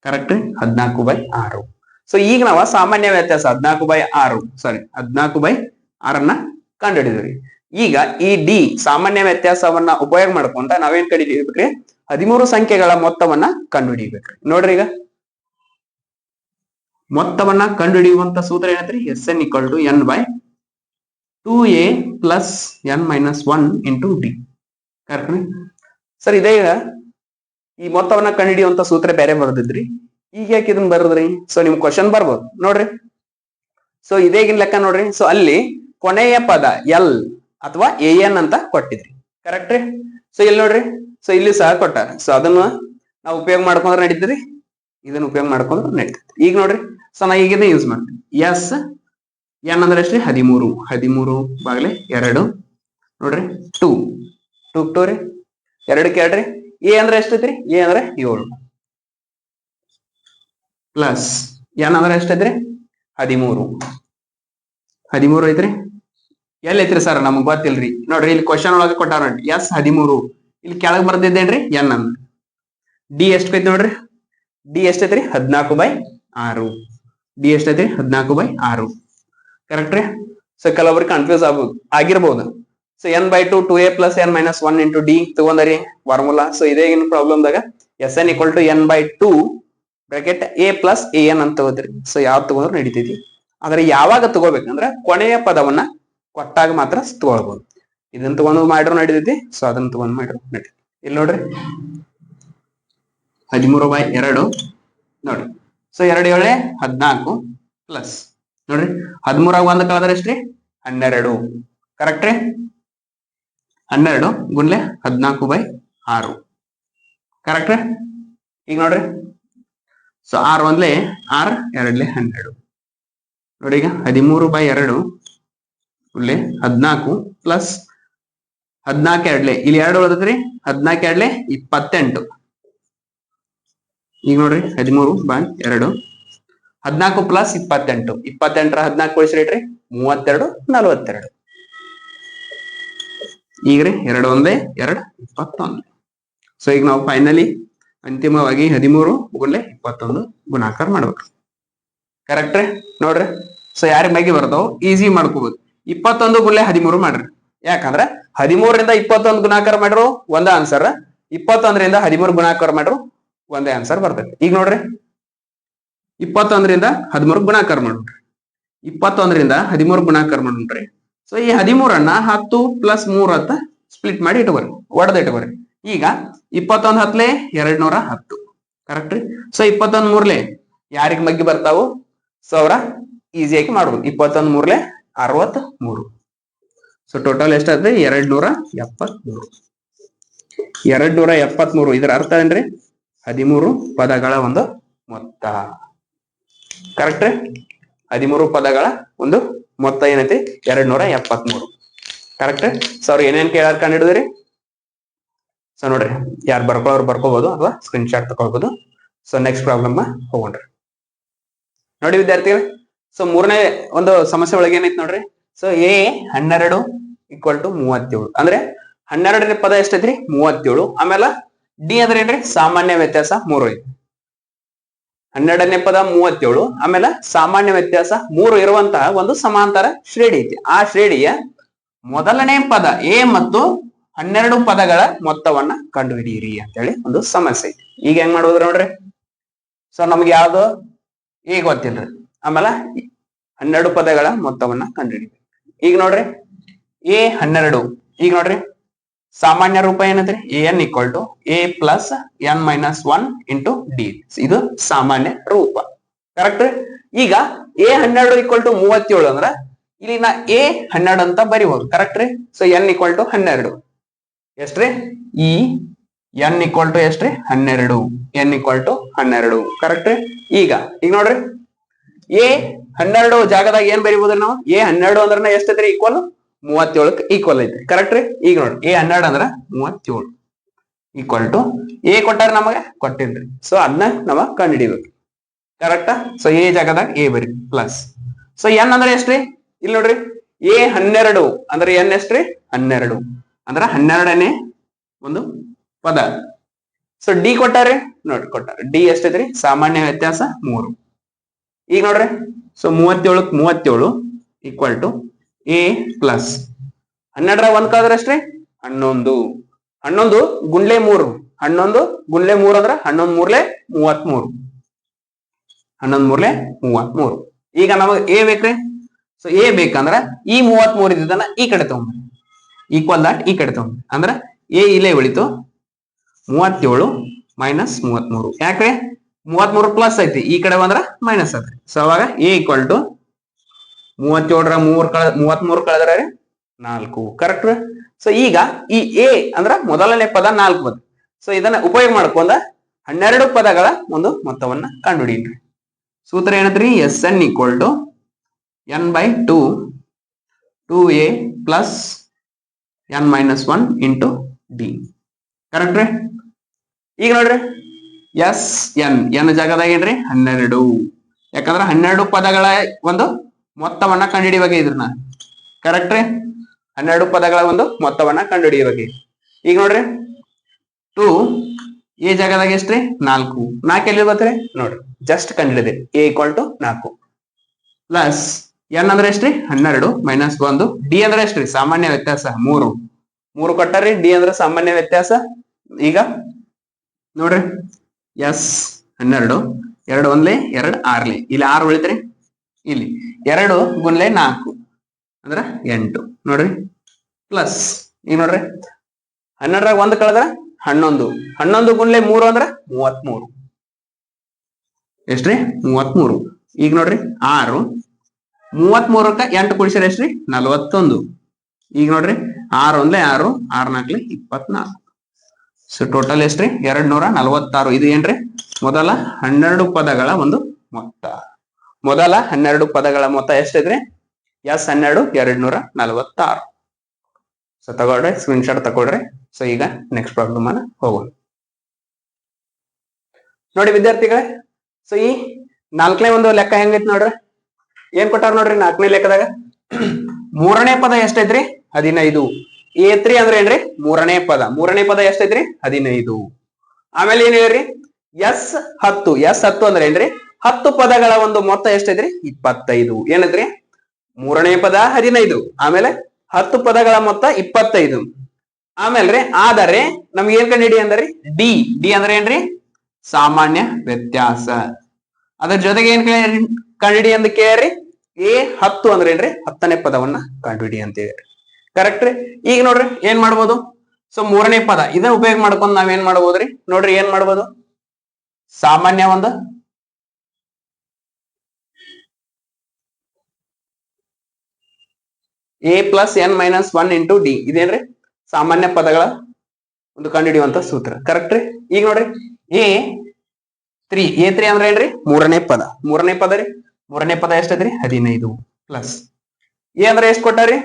ಕರೆಕ್ಟ್ ರೀ? 14/6. ಸೊ ಈಗ ನಾವ ಸಾಮಾನ್ಯ ವ್ಯತ್ಯಾಸ 14/6 ಕಂಡು ಹಿಡಿದ್ರಿ. ಈಗ ಈ ಡಿ ಸಾಮಾನ್ಯ ವ್ಯತ್ಯಾಸವನ್ನ ಉಪಯೋಗ ಮಾಡ್ಕೊಂತ ನಾವೇನ್ ಕಂಡುಹಿಡಿಬೇಕ್ರಿ? 13 ಸಂಖ್ಯೆಗಳ ಮೊತ್ತವನ್ನ ಕಂಡುಹಿಡಿಬೇಕ್ರಿ. ನೋಡ್ರಿ ಈಗ ಮೊತ್ತವನ್ನ ಕಂಡುಹಿಡಿಯುವಂತ ಸೂತ್ರ ಏನೈತ್ರಿ? Sn equal to n/2a plus n minus 1 into d. Correct sir. ಇದೇ ಈ ಮೊತ್ತವನ್ನ ಕಂಡುಹಿಡಿಯುವಂತ ಸೂತ್ರ ಬೇರೆ ಬರ್ದಿದ್ರಿ, ಈಗ ಯಾಕೆ ಇದನ್ನ ಬರದ್ರಿ? ಸೊ ನಿಮ್ ಕ್ವಶನ್ ಬರ್ಬೋದು ನೋಡ್ರಿ. ಸೊ ಇದೇಗಿನ ಲೆಕ್ಕ ನೋಡ್ರಿ. ಸೊ ಅಲ್ಲಿ ಕೊನೆಯ ಪದ ಎಲ್ ಅಥವಾ ಎ ಎನ್ ಅಂತ ಕೊಟ್ಟಿದ್ರಿ, ಕರೆಕ್ಟ್ ರೀ. ಸೊ ಇಲ್ಲಿ ನೋಡ್ರಿ, ಸೊ ಇಲ್ಲಿ ಸಹ ಕೊಟ್ಟಾರ. ಸೊ ಅದನ್ನ ನಾವು ಉಪಯೋಗ ಮಾಡ್ಕೊಂಡ್ರೆ ನಡೀತೀರಿ, ಇದನ್ನ ಉಪಯೋಗ ಮಾಡ್ಕೊಂಡ್ರೆ ನಡೀತೈತಿ. ಈಗ ನೋಡ್ರಿ, ಸೊ ನಾ ಈಗ ಯೂಸ್ ಮಾಡ್ತೀನಿ. ಎಸ್ ಎನ್ ಅಂದ್ರೆ ಎಷ್ಟ್ರಿ? 13. 13 ಬಾಗ್ಲೆ 2 ನೋಡ್ರಿ, 2 2 ರೀ, 2 ಕೇಳ್ರಿ. ಎ ಅಂದ್ರೆ ಎಷ್ಟೈತ್ರಿ? ಎ ಅಂದ್ರೆ 7 ಪ್ಲಸ್ ಎನ್ ಅಂದ್ರೆ ಎಷ್ಟೈತ್ರಿ? 13. 13 ಐತ್ರಿ. ಎಲ್ಲಿ ಐತ್ರಿ ಸರ್? ನಮಗ್ ಗೊತ್ತಿಲ್ರಿ. ನೋಡ್ರಿ ಇಲ್ಲಿ ಕ್ವಶನ್ ಒಳಗೆ ಕೊಟ್ಟಾರ ನೋಡ್ರಿ, ಎಸ್ 13. ಇಲ್ಲಿ ಕೆಳಗ್ ಬರ್ದಿದ್ದೇನ್ರಿ ಎನ್ ಅಂದ್. ಡಿ ಎಷ್ಟೈತಿ ನೋಡ್ರಿ? ಡಿ ಎಷ್ಟೈತ್ರಿ? 14/6. ಡಿ ಎಷ್ಟೈತ್ರಿ? 14/6. ಕರೆಕ್ಟ್ ರೀ. ಸೊ ಕೆಲವೊಬ್ರಿಗೆ ಕನ್ಫ್ಯೂಸ್ ಆಗಿರ್ಬೋದು. So n/2 2a + n - 1 × d ತಗೊಂಡರಿ ಫಾರ್ಮುಲಾ. ಸೊ ಇದೇ ಏನು ಪ್ರಾಬ್ಲಮ್ ದಾಗ Sn = n/2 bracket a + an ಅಂತ ತಗೋದ್ರಿ. ಸೊ ಯಾವ್ದು ತಗೊಂಡ್ರು ನಡೀತೈತಿ. ಆದ್ರೆ ಯಾವಾಗ ತಗೋಬೇಕಂದ್ರ ಕೊನೆಯ ಪದವನ್ನ ಕೊಟ್ಟಾಗ ಮಾತ್ರ ತಗೊಳ್ಬಹುದು. ಇದನ್ನ ತಗೊಂಡು ಮಾಡ್ರು ನಡೀತೈತಿ, ಸೊ ಅದನ್ನ ತಗೊಂಡ್ ಮಾಡ್ರು ನಡೀತೈತಿ. ಇಲ್ಲಿ ನೋಡ್ರಿ 13/2 ನೋಡ್ರಿ. ಸೊ 2 7 14 ಪ್ಲಸ್ ನೋಡ್ರಿ 13 1 ಕಳೆದ್ರೆ ಎಷ್ಟ್ರಿ? 12. ಕರೆಕ್ಟ್ ರೀ. 12 ಗುಣ್ಲೆ 14/6. ಕರೆಕ್ಟ್ ರೀ. ಈಗ ನೋಡ್ರಿ, ಸೊ 6 1 6 2 12 ನೋಡಿ. ಈಗ 13/2 ಗುಣ್ಲೆ 14 ಪ್ಲಸ್ 14 2 ಇಲ್ಲಿ 2 ಉಳಿದೈತ್ರಿ. 14 2 28. ಈಗ ನೋಡ್ರಿ 13/2 14 ಪ್ಲಸ್ 28. 28 14 ಉಳಿಸ್ರಿ 32 42. ಈಗ್ರಿ 2 1 2 21. ಸೊ ಈಗ ನಾವು ಫೈನಲಿ ಅಂತಿಮವಾಗಿ 13 ಗುಣ್ಲೆ 21 ಗುಣಾಕಾರ ಮಾಡ್ಬೇಕು. ಕರೆಕ್ಟ್ ರೀ. ನೋಡ್ರಿ, ಸೊ ಯಾರ ಬಗ್ಗೆ ಬರ್ತಾವ ಈಸಿ ಮಾಡ್ಕೋಬಹುದು. 21 ಗುಣ್ಲೆ 13 ಮಾಡ್ರಿ. ಯಾಕಂದ್ರ 13ರಿಂದ 21 ಗುಣಾಕಾರ ಮಾಡ್ರು ಒಂದ ಆನ್ಸರ್, 21ರಿಂದ 13 ಗುಣಾಕಾರ ಮಾಡ್ರು ಒಂದೇ ಆನ್ಸರ್ ಬರ್ತೈತಿ. ಈಗ ನೋಡ್ರಿ 21ರಿಂದ 13 ಗುಣಾಕಾರ ಮಾಡ್ರಿ. 21ರಿಂದ 13 ಗುಣಾಕಾರ ಮಾಡ್ರಿ. ಸೊ ಈ 13ಅನ್ನ 10 + 3 ಅಂತ ಸ್ಪ್ಲಿಟ್ ಮಾಡಿ ಇಟ್ಕೋರಿ, ಒಡೆದ ಇಟ್ಕೋರಿ. ಈಗ 21 10 210. ಕರೆಕ್ಟ್ ರೀ. ಸೊ 21 3 ಯಾರಿಗ ಬಗ್ಗೆ ಬರ್ತಾವು? ಸೊ ಅವ್ರ ಈಸಿಯಾಗಿ ಮಾಡ್ಬೋದು. 21 3 63. ಸೊ ಟೋಟಲ್ ಎಷ್ಟಾದ್ರೆ 273. 273. ಇದರ ಅರ್ಥ ಏನ್ರಿ? 13 ಪದಗಳ ಒಂದು ಮೊತ್ತ. ಕರೆಕ್ಟ್ ರೀ. 13 ಪದಗಳ ಒಂದು ಮೊತ್ತ ಏನೈತಿ? 273. ಕರೆಕ್ಟ್. ಸೊ ಅವ್ರು ಏನೇನ್ ಕೇಳಾರ ಕಂಡು ಹಿಡಿದ್ರಿ? ಸೊ ನೋಡ್ರಿ, ಯಾರು ಬರ್ಕೊಳ್ಳೋರು ಬರ್ಕೋಬಹುದು ಅಥವಾ ಸ್ಕ್ರೀನ್ ಶಾಟ್ ತಗೊಳ್ಬಹುದು. ಸೊ ನೆಕ್ಸ್ಟ್ ಪ್ರಾಬ್ಲಮ್ ಹೋಗೋಣ್ರಿ. ನೋಡಿ ವಿದ್ಯಾರ್ಥಿಗಳು, ಸೊ ಮೂರನೇ ಒಂದು ಸಮಸ್ಯೆ ಒಳಗೆ ಏನೈತಿ ನೋಡ್ರಿ. So a 12 = 37. ಅಂದ್ರೆ 12ನೇ ಪದ ಎಷ್ಟೈತ್ರಿ? 37. ಆಮೇಲೆ ಡಿ ಅಂದ್ರೆ ಏನ್ರಿ? ಸಾಮಾನ್ಯ ವ್ಯತ್ಯಾಸ 3 ಐತಿ. 12ನೇ ಪದ 37, ಆಮೇಲೆ ಸಾಮಾನ್ಯ ವ್ಯತ್ಯಾಸ 3 ಇರುವಂತಹ ಒಂದು ಸಮಾಂತರ ಶ್ರೇಣಿ ಐತಿ. ಆ ಶ್ರೇಣಿಯ ಮೊದಲನೇ ಪದ ಎ ಮತ್ತು 12 ಪದಗಳ ಮೊತ್ತವನ್ನ ಕಂಡುಹಿಡಿಯಿರಿ ಅಂತೇಳಿ ಒಂದು ಸಮಸ್ಯೆ ಐತಿ. ಈಗ ಹೆಂಗ್ ಮಾಡುದ್ರ ನೋಡ್ರಿ. ಸೊ ನಮ್ಗೆ ಯಾವ್ದು ಈಗ ಗೊತ್ತಿಲ್ರಿ. ಆಮೇಲೆ 12 ಪದಗಳ ಮೊತ್ತವನ್ನ ಕಂಡುಹಿಡಿಬೇಕು. ಈಗ ನೋಡ್ರಿ a 12. ಈಗ ನೋಡ್ರಿ ಸಾಮಾನ್ಯ ರೂಪ ಏನಂತ್ರಿ? an = a + n - 1 × d. ಇದು ಸಾಮಾನ್ಯ ರೂಪ. ಕರೆಕ್ಟ್. ಈಗ a 12 = 37 ಅಂದ್ರ ಇಲ್ಲಿ ನಾ a 12 ಅಂತ ಬರಿಬಹುದು. ಕರೆಕ್ಟ್ ರೀ. ಸೊ n = 12 ಎಷ್ಟ್ರಿ? ಈ n = ಎಷ್ಟ್ರಿ? 12. n = 12. ಕರೆಕ್ಟ್. ಈಗ ನೋಡ್ರಿ a 12 ಜಾಗದಾಗ ಏನ್ ಬರಿಬಹುದು ನಾವು? a 12 ಅಂದ್ರ ಎಷ್ಟೈತ್ರಿ? ಈಕ್ವಲ್ 37ಕ್ಕೆ ಈಕ್ವಲ್ ಐತಿ. ಕರೆಕ್ಟ್ ರೀ. ಈಗ ನೋಡ್ರಿ a 12 ಅಂದ್ರ 37 = a ಕೊಟ್ಟಾರ ನಮಗ ಕೊಟ್ಟಿಲ್ರಿ. ಸೊ ಅದನ್ನ ನಾವ ಕಂಡು ಹಿಡಿಬೇಕು. ಕರೆಕ್ಟಾ? ಸೊ a ಜಾಗದಾಗ a ಬರಿ ಪ್ಲಸ್. ಸೊ n ಅಂದ್ರೆ ಎಷ್ಟ್ರಿ? ಇಲ್ಲಿ ನೋಡ್ರಿ a 12 ಅಂದ್ರೆ n ಎಷ್ಟ್ರಿ? 12 ಅಂದ್ರ 12ನೇ ಒಂದು ಪದ. ಸೊ ಡಿ ಕೊಟ್ಟಾರಿ ನೋಡ್ರಿ, ಕೊಟ್ಟಾರ ಡಿ ಎಷ್ಟೈತ್ರಿ? ಸಾಮಾನ್ಯ ವ್ಯತ್ಯಾಸ 3. ಈಗ ನೋಡ್ರಿ, ಸೊ 37ಕ್ಕೆ 37 = a ಪ್ಲಸ್ 12 1 ಕಳೆದ್ರೆ ಎಷ್ಟ್ರಿ? 11. 11 ಗುಣ್ಲೆ 3. 11 ಗುಣ್ಲೆ 3 ಅಂದ್ರ 11 3 33. 11 3 33. ಈಗ ನಮಗ a ಬೇಕ್ರಿ. ಸೊ a ಬೇಕಂದ್ರ ಈ 33 ಇದ್ದದನ್ನ ಈ ಕಡೆ ತಗೊಂಡ್ರಿ, ಈಕ್ವಲ್ ದಟ್ ಈ ಕಡೆ ತಗೊಂಡ್ರಿ. ಅಂದ್ರ ಎ ಇಲ್ಲೇ ಉಳಿತು 37 ಮೈನಸ್ 33. ಯಾಕ್ರೆ 33 ಪ್ಲಸ್ ಐತಿ, ಈ ಕಡೆ ಬಂದ್ರ ಮೈನಸ್ ಐತಿ. ಸೊ ಅವಾಗ ಎ ಈಕ್ವಲ್ ಟು 37 33 ಕಳೆದ್ರೆ 4. ಕರೆಕ್ಟ್. ಸೊ ಈಗ ಈ ಎ ಅಂದ್ರ ಮೊದಲನೇ ಪದ 4 ಪದ. ಸೊ ಇದನ್ನ ಉಪಯೋಗ ಮಾಡ್ಕೊಂಡ 12 ಪದಗಳ ಒಂದು ಮೊತ್ತವನ್ನ ಕಂಡುಹಿಡಿಯಿರಿ. ಸೂತ್ರ ಏನತ್ರಿ? S n equal to n by 2a plus n minus 1 into d. Correct ರೀ. ಈಗ ನೋಡ್ರಿ ಎಸ್ ಎನ್ ಜಾಗದಾಗ ಏನ್ರಿ 12. ಯಾಕಂದ್ರ 12 ಪದಗಳ ಒಂದು ಮೊತ್ತವನ್ನ ಕಂಡುಹಿಡಿಯುವಾಗ ಇದ್ರನ್ನ. ಕರೆಕ್ಟ್ ರೀ. 12 ಪದಗಳ ಒಂದು ಮೊತ್ತವನ್ನ ಕಂಡುಹಿಡಿಯುವಾಗ. ಈಗ ನೋಡ್ರಿ 2 ಎ ಜಾಗದಾಗ ಎಷ್ಟ್ರಿ? 4 ಎಲ್ಲಿ ಬರ್ತರಿ ನೋಡ್ರಿ, ಜಸ್ಟ್ ಕಂಡುಹಿಡಿದೆ. A equal to 4 plus n ಅಂದ್ರೆ ಎಷ್ಟ್ರಿ? 12 ಮೈನಸ್ 1. ಡಿ ಅಂದ್ರೆ ಎಷ್ಟ್ರಿ? ಸಾಮಾನ್ಯ ವ್ಯತ್ಯಾಸ 3 ಕೊಟ್ಟಾರಿ. ಡಿ ಅಂದ್ರೆ ಸಾಮಾನ್ಯ ವ್ಯತ್ಯಾಸ. ಈಗ ನೋಡ್ರಿ ಎಸ್ 12 2 1 2 6 ಇಲ್ಲಿ 6 ಉಳಿತ್ರಿ. ಇಲ್ಲಿ 2 ಗುನ್ಲೆ 4 ಅಂದ್ರ 8 ನೋಡ್ರಿ ಪ್ಲಸ್. ಈಗ ನೋಡ್ರಿ 12ರಾಗ 1 ಕಳೆದ್ರ 11. 11 ಗುನ್ಲೆ 3 ಅಂದ್ರ 33. ಎಷ್ಟ್ರಿ? 33. ಈಗ ನೋಡ್ರಿ 6 33ಕ್ಕ 8 ಕುಡಿಸಿದ್ರೆ ಎಷ್ಟ್ರಿ? 41. ಈಗ ನೋಡ್ರಿ 6 1 6 6 4 24. ಸೊ ಟೋಟಲ್ ಎಷ್ಟ್ರಿ? 246. ಇದು ಏನ್ರಿ? ಮೊದಲ 12 ಪದಗಳ ಒಂದು ಮೊತ್ತ. ಮೊದಲ 12 ಪದಗಳ ಮೊತ್ತ ಎಷ್ಟೈತ್ರಿ? ಎಸ್ 12 246. ಸೊ ತಗೊಳ್ರಿ, ಸ್ಕ್ರೀನ್ ಶಾಟ್ ತಗೊಳ್ರಿ. ಸೊ ಈಗ ನೆಕ್ಸ್ಟ್ ಪ್ರಾಬ್ಲಮ್ ಅನ್ನ ಹೋಗೋಣ. ನೋಡಿ ವಿದ್ಯಾರ್ಥಿಗಳೇ, ಸೊ ಈ 4ನೇ ಒಂದು ಲೆಕ್ಕ ಹೆಂಗೈತಿ ನೋಡ್ರಿ. ಏನ್ ಕೊಟ್ಟಾರ ನೋಡ್ರಿ 4ನೇ ಲೆಕ್ಕದಾಗ 3ನೇ ಪದ ಎಷ್ಟೈತ್ರಿ? 15. A3 ಅಂದ್ರೆ ಏನ್ರಿ? 3ನೇ ಪದ. 3ನೇ ಪದ ಎಷ್ಟೈತ್ರಿ? 15. ಆಮೇಲೆ ಏನ್ ಹೇಳ್ರಿ? ಎಸ್ 10 ಅಂದ್ರೆ ಏನ್ರಿ? 10 ಪದಗಳ ಒಂದು ಮೊತ್ತ ಎಷ್ಟೈತ್ರಿ? 25. ಏನೈತ್ರಿ? 3ನೇ ಪದ 15, ಆಮೇಲೆ 10 ಪದಗಳ ಮೊತ್ತ 25. ಆಮೇಲ್ರಿ ಆದರೆ ನಮ್ಗೆ ಏನ್ ಕಂಡಿಡಿ ಅಂದ್ರಿ? ಡಿ ಅಂದ್ರೆ ಏನ್ರಿ? ಸಾಮಾನ್ಯ ವ್ಯತ್ಯಾಸ. ಅದ್ರ ಜೊತೆಗೆ ಏನ್ ಕಂಡಿಡಿ ಅಂತ ಕೇಳ್ರಿ? ಎ 10 ಅಂದ್ರೆ ಏನ್ರಿ? 10ನೇ ಪದವನ್ನ ಕಂಡುಹಿಡಿ ಅಂತ ಹೇಳಿ. ಕರೆಕ್ಟ್ ರೀ. ಈಗ ನೋಡ್ರಿ ಏನ್ ಮಾಡ್ಬೋದು? ಸೊ 3ನೇ ಪದ ಇದನ್ನ ಉಪಯೋಗ ಮಾಡ್ಕೊಂಡು ನಾವ್ ಏನ್ ಮಾಡ್ಬೋದ್ರಿ? ನೋಡ್ರಿ ಏನ್ ಮಾಡ್ಬೋದು? ಸಾಮಾನ್ಯ ಒಂದು a plus n minus 1 into d. ಇದೇನ್ರಿ? ಸಾಮಾನ್ಯ ಪದಗಳ ಒಂದು ಕಂಡುಹಿಡಿಯುವಂತ ಸೂತ್ರ. ಕರೆಕ್ಟ್ ರೀ. ಈಗ ನೋಡ್ರಿ ಎ3 ಅಂದ್ರೆ ಏನ್ರಿ? 3ನೇ ಪದ. 3ನೇ ಪದ ರೀ. 3ನೇ ಪದ ಎಷ್ಟೈತ್ರಿ? 15 ಪ್ಲಸ್ ಎ ಅಂದ್ರೆ ಎಷ್ಟ್ ಕೊಟ್ಟಾರಿ?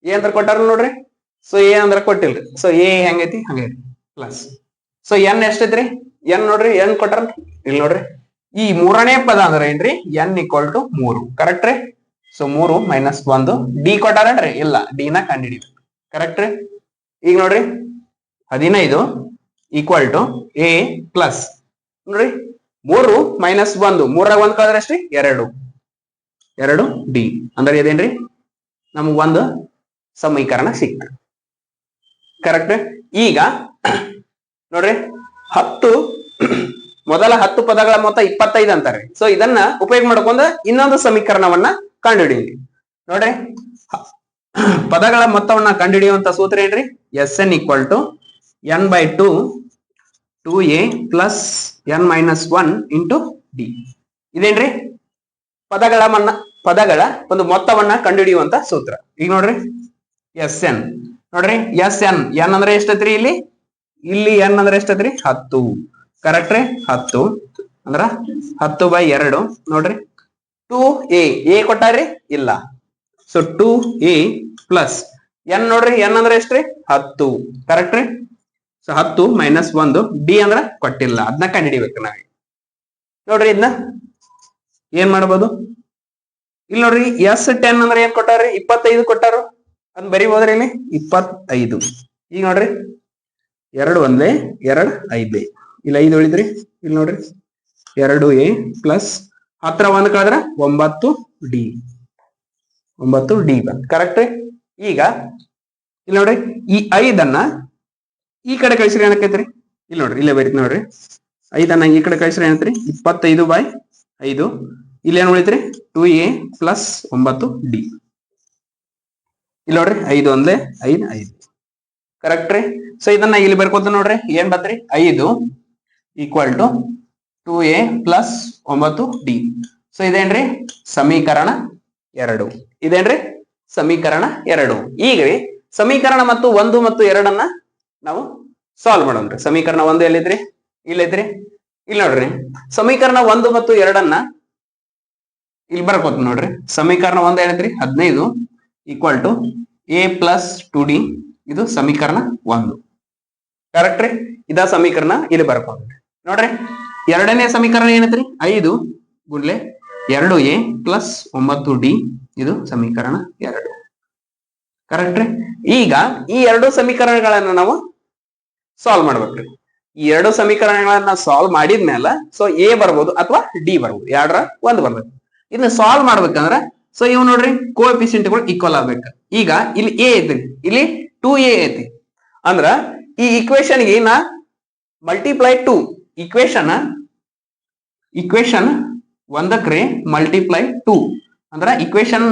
ಎ ಅಂದ್ರೆ ಕೊಟ್ಟಾರ ನೋಡ್ರಿ. ಸೊ ಎ ಅಂದ್ರೆ ಕೊಟ್ಟಿಲ್ರಿ. ಸೊ ಎ ಹೆಂಗೈತಿ ಹಂಗೈತಿ ಪ್ಲಸ್. ಸೊ ಎನ್ ಎಷ್ಟೈತ್ರಿ? ಎನ್ ನೋಡ್ರಿ ಎನ್ ಕೊಟ್ಟಾರ ಇಲ್ಲಿ ನೋಡ್ರಿ. ಈ 3ನೇ ಪದ ಅಂದ್ರೆ ಏನ್ರಿ? N equal to 3. ಕರೆಕ್ಟ್ ರೀ. So 3 minus 1. ಡಿ ಕೊಟ್ಟಾರನ್ರಿ? ಇಲ್ಲ, ಡಿ ನ ಕಂಡುಹಿಡಿದ್ರಿ. ಕರೆಕ್ಟ್ ರೀ. ಈಗ ನೋಡ್ರಿ 15 ಈಕ್ವಲ್ ಟು ಎ ಪ್ಲಸ್ ನೋಡ್ರಿ 3 ಮೈನಸ್ 1. 3ರಾಗ 1 ಕಳೆದ್ರೆ ಎಷ್ಟ್ರಿ? 2 ಡಿ ಅಂದ್ರೆ ಇದೇನ್ರಿ? ನಮ್ಗೆ ಒಂದು ಸಮೀಕರಣ ಸಿಕ್ತು. ಕರೆಕ್ಟ್. ಈಗ ನೋಡ್ರಿ 10 ಮೊದಲ 10 ಪದಗಳ ಮೊತ್ತ 25 ಅಂತಾರೆ. ಸೊ ಇದನ್ನ ಉಪಯೋಗ ಮಾಡ್ಕೊಂಡ ಇನ್ನೊಂದು ಸಮೀಕರಣವನ್ನ ಕಂಡುಹಿಡಿಯಿರಿ. ನೋಡ್ರಿ ಪದಗಳ ಮೊತ್ತವನ್ನ ಕಂಡುಹಿಡಿಯುವಂತ ಸೂತ್ರ ಏನ್ರಿ? S n equal to n by 2a plus n minus 1 into d. ಇದೇನ್ರಿ? ಪದಗಳ ಒಂದು ಮೊತ್ತವನ್ನ ಕಂಡುಹಿಡಿಯುವಂತ ಸೂತ್ರ. ಈಗ ನೋಡ್ರಿ ಎಸ್ ಎನ್ ನೋಡ್ರಿ ಎಸ್ ಎನ್ ಅಂದ್ರೆ ಎಷ್ಟೈತ್ರಿ? ಇಲ್ಲಿ ಎನ್ ಅಂದ್ರೆ ಎಷ್ಟೈತ್ರಿ? 10. ಕರೆಕ್ಟ್ ರೀ. 10 ಅಂದ್ರ 10/2 ನೋಡ್ರಿ. 2a ಕೊಟ್ಟಾರಿ? ಇಲ್ಲ. ಸೊ 2a ಪ್ಲಸ್ ಎನ್ ನೋಡ್ರಿ ಎನ್ ಅಂದ್ರೆ ಎಷ್ಟ್ರಿ? 10. ಕರೆಕ್ಟ್ ರೀ. So 10 minus 1. ಡಿ ಅಂದ್ರ ಕೊಟ್ಟಿಲ್ಲ, ಅದನ್ನ ಕಂಡುಹಿಡಿಬೇಕು ನಾವೀಗ. ನೋಡ್ರಿ ಇದನ್ನ ಏನ್ ಮಾಡ್ಬೋದು? ಇಲ್ಲಿ ನೋಡ್ರಿ ಎಸ್ 10 ಅಂದ್ರೆ ಏನ್ ಕೊಟ್ಟಾರಿ? 25 ಕೊಟ್ಟಾರು. ಅದ್ ಬರಿಬೋದ್ರಿ ಇಲ್ಲಿ 25. ಈಗ ನೋಡ್ರಿ 2 1 2 5 ಇಲ್ಲಿ 5 ಉಳಿದ್ರಿ. ಇಲ್ಲಿ ನೋಡ್ರಿ 2a ಪ್ಲಸ್ 10 1 ಕಳೆದ್ರ 9 ಡಿ. 9 ಡಿ ಬಂತು. ಕರೆಕ್ಟ್. ಈಗ ಇಲ್ಲಿ ನೋಡ್ರಿ ಈ 5ಅನ್ನ ಈ ಕಡೆ ಕಳಿಸ್ರಿ ಏನಕ್ಕೈತ್ರಿ? ಇಲ್ಲಿ ನೋಡ್ರಿ ಇಲ್ಲೇ ಬರೀತ್ ನೋಡ್ರಿ. 5ಅನ್ನ ಈ ಕಡೆ ಕಳಿಸ್ರಿ ಏನತ್ರಿ? 25/5. ಇಲ್ಲಿ ಏನ್ ಉಳಿತ್ರಿ? 2a plus 9 D. ಇಲ್ಲಿ ನೋಡ್ರಿ 5 1 5 5. ಕರೆಕ್ಟ್ ರೀ. ಸೊ ಇದನ್ನ ಇಲ್ಲಿ ಬರ್ಕೋತ ನೋಡ್ರಿ ಏನ್ ಬತ್ರಿ 5 equal to 2a plus 9d. So ಇದೇನ್ರಿ ಸಮೀಕರಣ 2. ಇದೇನ್ರಿ ಸಮೀಕರಣ 2. ಈಗ ಸಮೀಕರಣ ಮತ್ತು 1 ಮತ್ತು 2 ನಾವು ಸಾಲ್ವ್ ಮಾಡೋಣ್ರಿ. ಸಮೀಕರಣ 1 ಎಲ್ಲಿದ್ರಿ? ಇಲ್ಲೈತ್ರಿ. ಇಲ್ಲಿ ನೋಡ್ರಿ ಸಮೀಕರಣ 1 ಮತ್ತು 2 ಇಲ್ಲಿ ಬರ್ಕೋತ ನೋಡ್ರಿ. ಸಮೀಕರಣ 1 ಏನೈತ್ರಿ 15 equal to a plus 2d. ಇದು ಸಮೀಕರಣ 1. ಕರೆಕ್ಟ್ ರೀ. ಇದ ಸಮೀಕರಣ ಇಲ್ಲಿ ಬರ್ಕೊಂಡ್ರಿ ನೋಡ್ರಿ. ಎರಡನೇ ಸಮೀಕರಣ ಏನೈತ್ರಿ 5 ಗುಡ್ಲೆ 2a ಪ್ಲಸ್ 9d. ಇದು ಸಮೀಕರಣ 2. ಕರೆಕ್ಟ್ ರೀ. ಈಗ ಈ ಎರಡು ಸಮೀಕರಣಗಳನ್ನ ನಾವು ಸಾಲ್ವ್ ಮಾಡ್ಬೇಕ್ರಿ. ಈ ಎರಡು ಸಮೀಕರಣಗಳನ್ನ ಸಾಲ್ವ್ ಮಾಡಿದ್ಮೇಲೆ ಸೊ ಎ ಬರ್ಬೋದು ಅಥವಾ ಡಿ ಬರ್ಬೋದು, ಎರಡರ ಒಂದು ಬರ್ಬೇಕು. ಇದನ್ನ ಸಾಲ್ವ್ ಮಾಡ್ಬೇಕಂದ್ರ ಸೊ ಇವ್ ನೋಡ್ರಿ ಕೋಎಫಿಷಿಯಂಟ್ಗಳು ಈಕ್ವಲ್ ಆಗ್ಬೇಕು. ಈಗ ಇಲ್ಲಿ ಎ ಐತಿ, ಇಲ್ಲಿ 2a ಐತಿ ಅಂದ್ರ ಈ ಇಕ್ವೇಶನ್ಗೆ ನಾ ಮಲ್ಟಿಪ್ಲೈ 2 ಇಕ್ವೇಶನ್ ಒಂದಕ್ರೆ ಮಲ್ಟಿಪ್ಲೈ 2 ಅಂದ್ರ ಇಕ್ವೇಶನ್